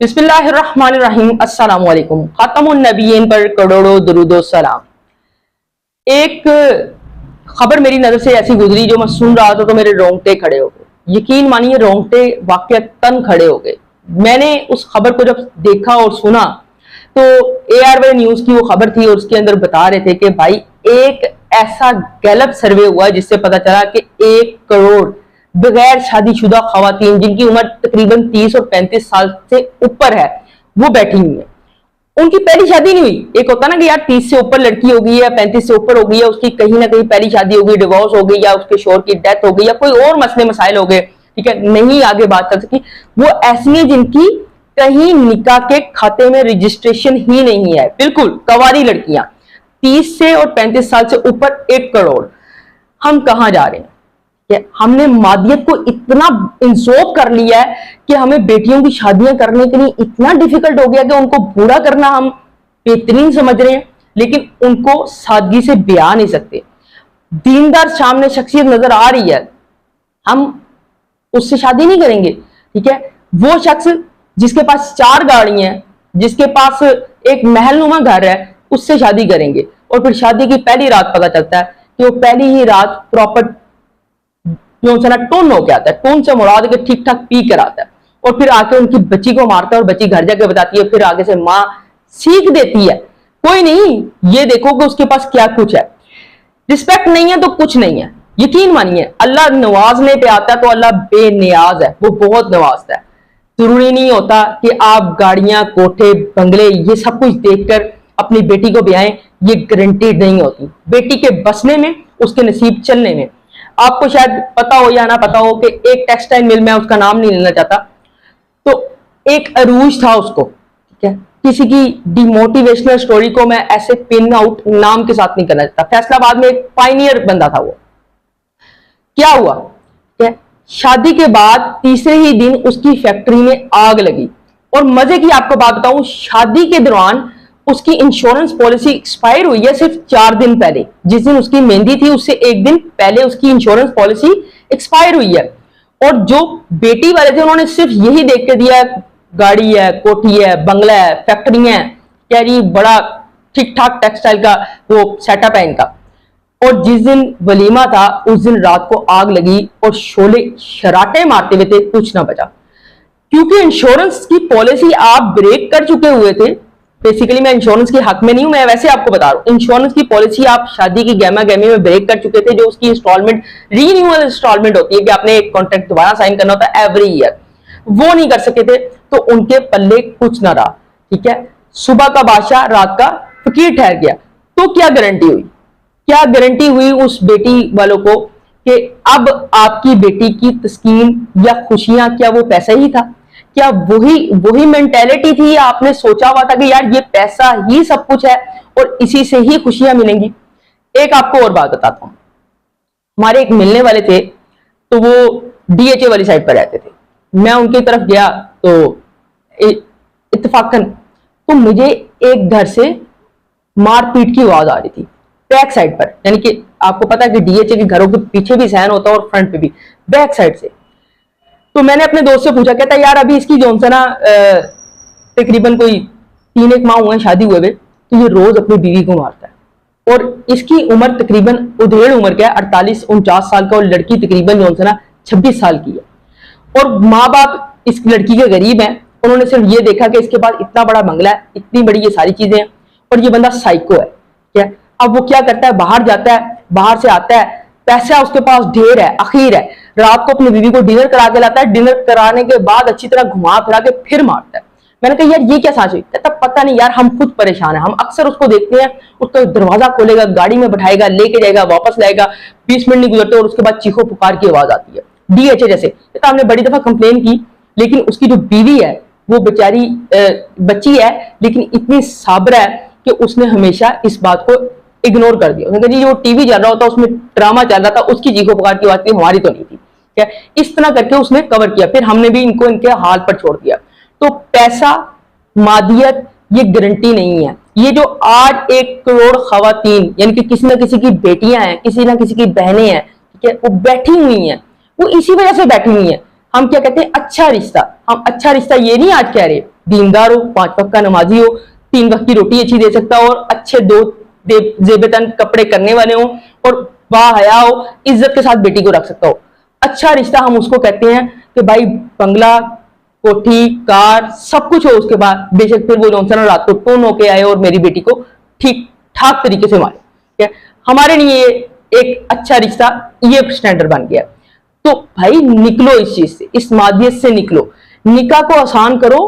बिस्मिल्लाहिर्रहमानिर्रहीम। अस्सलाम वालेकुम। खातमुन नबीयीन पर करोड़ों दुरूदो सलाम। एक खबर मेरी नजर से ऐसी गुजरी जो मैं सुन रहा था तो मेरे रोंगटे खड़े हो गए। यकीन मानिए रोंगटे वाकई खड़े हो गए। मैंने उस खबर को जब देखा और सुना तो ARY न्यूज की वो खबर थी और उसके अंदर बता रहे थे कि भाई एक ऐसा गैलप सर्वे हुआ जिससे पता चला कि 1 करोड़ बगैर शादीशुदा खवातीन जिनकी उम्र तकरीबन 30 और 35 साल से ऊपर है वो बैठी हुई है। उनकी पहली शादी नहीं हुई। एक होता ना कि यार 30 से ऊपर लड़की हो गई है, 35 से ऊपर हो गई है, उसकी कहीं ना कहीं पहली शादी हो गई, डिवोर्स हो गई या उसके शोहर की डेथ हो गई या कोई और मसले मसाइल हो गए, ठीक है, नहीं आगे बात कर सकी। वो ऐसी है जिनकी कहीं निकाह के खाते में रजिस्ट्रेशन ही नहीं है, बिल्कुल कवारी लड़कियां 30 से और 35 साल से ऊपर 1 करोड़। हम कहां जा रहे हैं? हमने मादियत को इतना इंसोप कर लिया है कि हमें बेटियों की शादियां करने के लिए इतना डिफिकल्ट हो गया कि उनको पूरा करना हम बेहतरीन समझ रहे हैं लेकिन उनको सादगी से ब्याह नहीं सकते। दीनदार सामने शख्सियत नजर आ रही है, हम उससे शादी नहीं करेंगे, ठीक है। वो शख्स जिसके पास 4 गाड़ियां हैं, जिसके पास एक महलनुमा घर है, उससे शादी करेंगे और फिर शादी की पहली रात पता चलता है कि वो पहली ही रात प्रॉपर टोन होके आता है। टोन से मुराद के ठीक ठाक पी कर आता है और फिर आके उनकी बच्ची को मारता है और बच्ची घर जाके बताती है। फिर आगे से माँ सीख देती है कोई नहीं, ये देखो कि उसके पास क्या कुछ है। रिस्पेक्ट नहीं है तो कुछ नहीं है। यकीन मानिए अल्लाह नवाजने पे आता है तो अल्लाह बेनियाज है, वो बहुत नवाजता है। जरूरी नहीं होता कि आप गाड़ियां, कोठे, बंगले ये सब कुछ देखकर अपनी बेटी को ब्याहें, ये गारंटीड नहीं होती। बेटी के बसने में, उसके नसीब चलने में। आपको शायद पता हो या ना पता हो कि एक टेक्सटाइल मिल में, उसका नाम नहीं लेना चाहता, तो एक अरूज था उसको, ठीक है। किसी की डिमोटिवेशनल स्टोरी को मैं ऐसे पिन आउट नाम के साथ नहीं करना चाहता। फैसलाबाद में एक पाइनियर बंदा था। वो क्या हुआ, क्या शादी के बाद तीसरे ही दिन उसकी फैक्ट्री में आग लगी। और मजे की आपको बात बताऊं, शादी के दौरान उसकी इंश्योरेंस पॉलिसी एक्सपायर हुई है सिर्फ 4 दिन पहले। जिस दिन उसकी मेहंदी थी उससे 1 दिन पहले उसकी इंश्योरेंस पॉलिसी एक्सपायर हुई है। और जो बेटी वाले थे उन्होंने सिर्फ यही देख के दिया, गाड़ी है, कोठी है, बंगला है, फैक्ट्री है, कह रही बड़ा ठीक ठाक टेक्सटाइल का वो सेटअप है इनका। और जिस दिन वलीमा था उस दिन रात को आग लगी और शोले शराटे मारते हुए थे, कुछ ना बचा। क्योंकि इंश्योरेंस की पॉलिसी आप ब्रेक कर चुके हुए थे। बेसिकली मैं इंश्योरेंस के हक में नहीं हूं, मैं वैसे आपको बता रहा हूं। इंश्योरेंस की पॉलिसी आप शादी की गहमा गहमी में ब्रेक कर चुके थे, जो उसकी इंस्टॉलमेंट रीन्यूअल इंस्टॉलमेंट होती है कि आपने एक कॉन्ट्रैक्ट दोबारा साइन करना होता है एवरी ईयर, वो नहीं कर सके थे तो उनके पल्ले कुछ ना रहा, ठीक है। सुबह का बादशाह रात का फकीर ठहर गया। तो क्या गारंटी हुई, क्या गारंटी हुई उस बेटी वालों को कि अब आपकी बेटी की तस्कीन या खुशियां, क्या वो पैसा ही था? क्या वही मेंटेलिटी थी या आपने सोचा हुआ था कि यार ये पैसा ही सब कुछ है और इसी से ही खुशियां मिलेंगी? एक आपको और बात बताता हूं। हमारे एक मिलने वाले थे तो वो DHA वाली साइड पर रहते थे। मैं उनकी तरफ गया तो इत्तेफाकन तो मुझे एक घर से मारपीट की आवाज आ रही थी बैक साइड पर। यानी कि आपको पता है कि DHA के घरों के पीछे भी सहन होता है और फ्रंट पे भी, बैक साइड से। तो मैंने अपने दोस्त से पूछा, कहता यार अभी इसकी जो ना तकरीबन कोई 3-1 माह हुए शादी हुए हुए, तो ये रोज अपनी बीवी को मारता है। और इसकी उम्र तकरीबन उधेड़ उम्र क्या है, 48-49 साल का, और लड़की तकरीबन जो ना 26 साल की है। और माँ बाप इस लड़की के गरीब हैं। उन्होंने सिर्फ ये देखा कि इसके पास इतना बड़ा बंगला है, इतनी बड़ी ये सारी चीजें हैं और ये बंदा साइको है, क्या। अब वो क्या करता है, बाहर जाता है, बाहर से आता है, पैसा उसके पास ढेर है, अखीर है, रात को अपनी बीवी को डिनर करा के लाता है, डिनर कराने के बाद अच्छी तरह घुमा फिरा के फिर मारता है। मैंने कहा यार ये क्या साजिश हुई? कहता पता नहीं यार, हम खुद परेशान हैं। हम अक्सर उसको देखते हैं, उसका दरवाजा खोलेगा, गाड़ी में बैठाएगा, लेके जाएगा, वापस लाएगा, 20 मिनट नहीं गुजरते और उसके बाद चीखो पुकार की आवाज आती है DHA जैसे। कहता हमने बड़ी दफा कंप्लेन की लेकिन उसकी जो बीवी है वो बेचारी बच्ची है लेकिन इतनी साबर है कि उसने हमेशा इस बात को इग्नोर कर दिया। उसने कहा जी वो टीवी चल रहा होता, उसमें ड्रामा चल रहा था, उसकी चीखो पुकार की आवाज थी, हमारी तो नहीं थी, क्या। इस तरह करके उसने कवर किया। फिर हमने भी इनको इनके हाल पर छोड़ दिया। तो पैसा, मादियत ये गारंटी नहीं है। ये जो आज 1 करोड़ खवातीन यानी कि किसी ना किसी की बेटियां हैं, किसी ना किसी की बहनें हैं, ठीक है, वो बैठी हुई हैं, वो इसी वजह से बैठी हुई हैं। हम क्या कहते हैं, अच्छा रिश्ता। हम अच्छा रिश्ता ये नहीं आज कह रहे, दीनदार हो, 5 वक्त का नमाजी हो, 3 वक्त की रोटी अच्छी दे सकता हो, और अच्छे 2 जेबतन कपड़े करने वाले हो, और बाहया हो, इज्जत के साथ बेटी को रख सकता हो। अच्छा रिश्ता हम उसको कहते हैं कि भाई बंगला, कोठी, कार सब कुछ हो उसके बाद, बेशक फिर वो जॉनसन रात को टोन होके आए और मेरी बेटी को ठीक ठाक तरीके से मारे। ठीक है, हमारे लिए एक अच्छा रिश्ता ये स्टैंडर्ड बन गया। तो भाई निकलो इस चीज से, इस मादियत से निकलो, निकाह को आसान करो।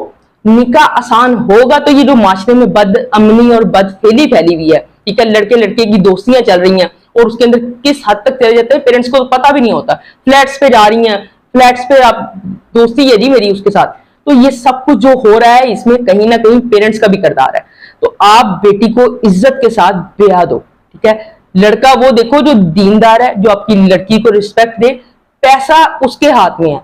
निकाह आसान होगा तो ये जो माशरे में बद अमनी और बदफेली फैली हुई है, ठीक है, लड़के लड़के की दोस्तियां चल रही हैं और उसके अंदर किस हद तक चले जाते हैं पेरेंट्स को पता भी नहीं होता, फ्लैट्स पे जा रही हैं, फ्लैट्स पे आप दोस्ती है जी मेरी उसके साथ। तो ये सब कुछ जो हो रहा है इसमें कहीं ना कहीं पेरेंट्स का भी किरदार है। तो आप बेटी को इज्जत के साथ ब्याह दो। ठीक है, लड़का वो देखो जो दीनदार है, जो आपकी लड़की को रिस्पेक्ट दे, पैसा उसके हाथ में है।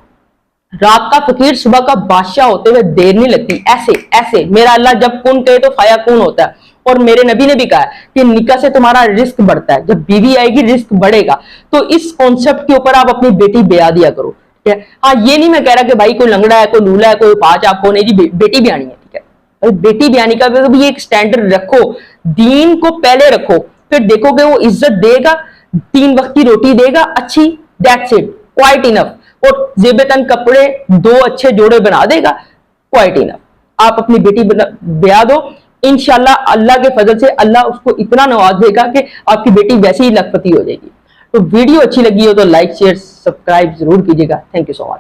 रात का फकीर सुबह का बादशाह होते हुए देर नहीं लगती। ऐसे ऐसे मेरा अल्लाह जब कौन कहे तो फाया कौन होता है। और मेरे नबी ने भी कहा कि निकाह से तुम्हारा रिस्क बढ़ता है, जब बीवी आएगी रिस्क बढ़ेगा। तो इस कॉन्सेप्ट के ऊपर आप अपनी बेटी ब्याह दिया करो। ठीक है, हाँ ये नहीं मैं कह रहा कि भाई कोई लंगड़ा है, कोई लूला है, कोई पांच आपको नहीं जी, बेटी ब्यानी है। ठीक है, भाई बेटी ब्यानी का भी एक स्टैंडर्ड रखो, दीन को पहले रखो, फिर देखोगे वो इज्जत देगा, 3 वक्त की रोटी देगा अच्छी, दैट्स इट, क्वाइट इनफ। और जेबतन कपड़े 2 अच्छे जोड़े बना देगा, क्वाइट इनफ। आप अपनी बेटी ब्याह दो, इंशाल्लाह अल्लाह के फजल से अल्लाह उसको इतना नवाज देगा कि आपकी बेटी वैसे ही लखपति हो जाएगी। तो वीडियो अच्छी लगी हो तो लाइक शेयर सब्सक्राइब जरूर कीजिएगा। Thank you so much.